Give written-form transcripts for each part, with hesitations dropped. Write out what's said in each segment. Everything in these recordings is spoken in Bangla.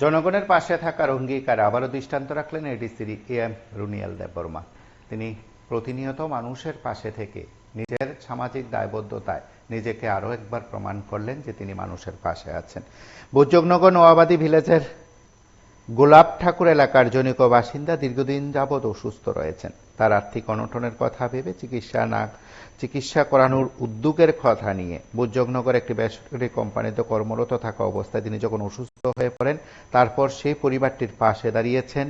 জনগণের পাশে থাকার অঙ্গীকার আবারও দৃষ্টান্ত রাখলেন এডিসির এম রুনিয়াল দেববর্মা। তিনি প্রতিনিয়ত মানুষের পাশে থেকে নিজের সামাজিক দায়বদ্ধতায় নিজেকে আরও একবার প্রমাণ করলেন যে তিনি মানুষের পাশে আছেন। বুজজগনগর নোয়াবাদী ভিলেজের গোলাপ ঠাকুর এলাকার জনৈক বাসিন্দা দীর্ঘদিন যাবৎ অসুস্থ রয়েছেন। তার আর্থিক অনটনের কথা ভেবে চিকিৎসা করানোর উদ্যোগের কথা নিয়ে বুজজগনগর একটি বেসরকারি কোম্পানিতে কর্মরত থাকা অবস্থায় তিনি যখন অসুস্থ হয়ে পড়েন, তারপর সেই পরিবারটির পাশে দাঁড়িয়েছেন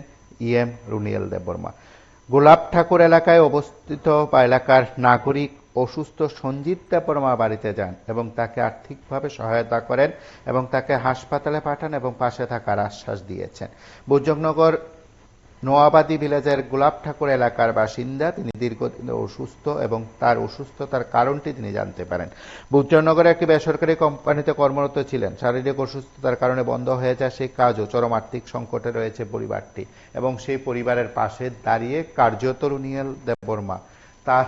এম রুনিয়াল দেববর্মা। গোলাপ ঠাকুর এলাকায় অবস্থিত বা এলাকার নাগরিক অসুস্থ সঞ্জিত দেববর্মা বাড়িতে যান এবং তাকে আর্থিকভাবে সহায়তা করেন এবং তাকে হাসপাতালে পাঠান এবং পাশে থাকার আশ্বাস দিয়েছেন। বুজজগনগর নোয়াবাদী ভিলেজের গোলাপ ঠাকুর এলাকার বাসিন্দা। তিনি দীর্ঘদিন অসুস্থ এবং তার অসুস্থতার কারণটি তিনি জানতে পারেন। বুজজগনগরে একটি বেসরকারি কোম্পানিতে কর্মরত ছিলেন। শারীরিক অসুস্থতার কারণে বন্ধ হয়ে যায় সেই কাজও। চরম আর্থিক সংকটে রয়েছে পরিবারটি এবং সেই পরিবারের পাশে দাঁড়িয়ে কার্যত রুনিয়াল দেববর্মা তার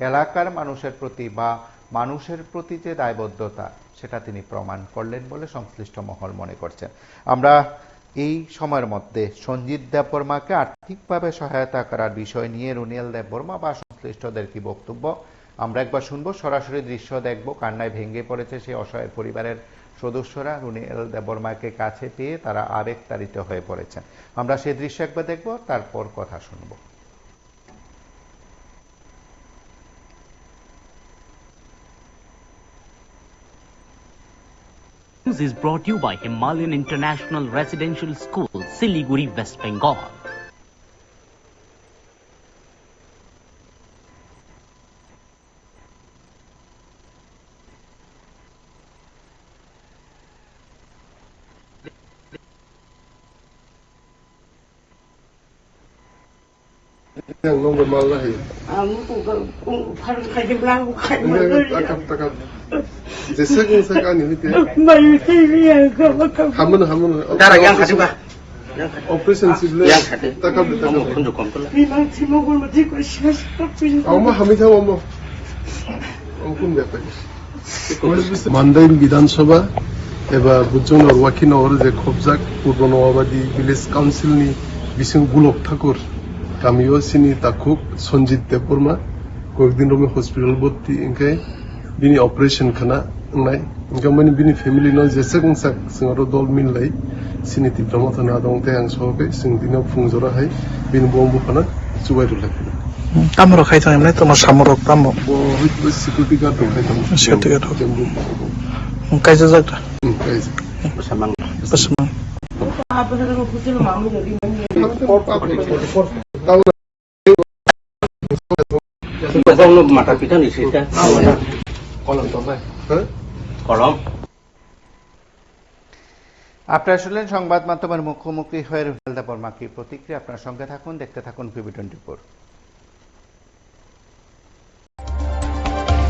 এলাকার মানুষের প্রতি বা মানুষের প্রতি যে দায়বদ্ধতা সেটা তিনি প্রমাণ করলেন বলে সংশ্লিষ্ট মহল মনে করছেন। আমরা এই সময়ের মধ্যে সঞ্জিত দেববর্মাকে আর্থিকভাবে সহায়তা করার বিষয় নিয়ে রুনিয়াল দেববর্মা বা সংশ্লিষ্টদের কি বক্তব্য আমরা একবার শুনবো। সরাসরি দৃশ্য দেখব। কান্নায় ভেঙে পড়েছে সেই অসহায় পরিবারের সদস্যরা। রুনিয়াল দেববর্মাকে কাছে পেয়ে তারা আবেগতাড়িত হয়ে পড়েছেন। আমরা সেই দৃশ্য একবার দেখব, তারপর কথা শুনবো। News is brought to you by Himalayan International Residential School, Siliguri, West Bengal. Yang nomor malah ya. Aku harus kaji belang bukan mana. Takap. Jesa saya kan ini dia. Bayu TV yang kau. Hamun. Cara yang kasih bah. Operation sibule. Yang kasih. Takap. Kunjuk kompul. Memang semua gua mesti kau siapa. Amma hamid ha amma. Onkun ব্যাপার। মান্দাইল বিধানসভা এবার বুজজগনগর ওয়াকিনগর যে খবজাক পূর্ব নোয়াবাদী ভিলেজ কাউন্সিলনি বিসিং গোলাপ ঠাকুর গামিও সিনি তাকুক সঞ্জিত দেববর্মা কয়েকদিন রমে হসপিটাল ভর্তি ইনকে বিনি অপারেশন খানা নাই ইনকে মানে বিনি ফ্যামিলি নয় যেসে গংসাক সিংহর দল মিললাই সিনি তিব্রামা থানা দং তেয়াং সহকে সিং দিনাव ফুংজরা হাই বিনি বম্বু খানা চুবাইরু লাগে কামরো খাইতো এমনি তোমার সামরক কামো বহুত সিকিউরিটি গার্ড খাইতো সিকিউরিটি গার্ড কাইজা জায়গা কাইজা Bersama. Apa saja kau pusing mamu jadi Kalau mata kita di situ. কলম তো ভাই হ্যাঁ Kolom. আপনারা শুনলেন সংবাদ মাধ্যমের মুখোমুখি হয়ে রুনিয়াল দেববর্মা কি প্রতিক্রিয়া। আপনার সঙ্গে থাকুন, দেখতে থাকুন PB24।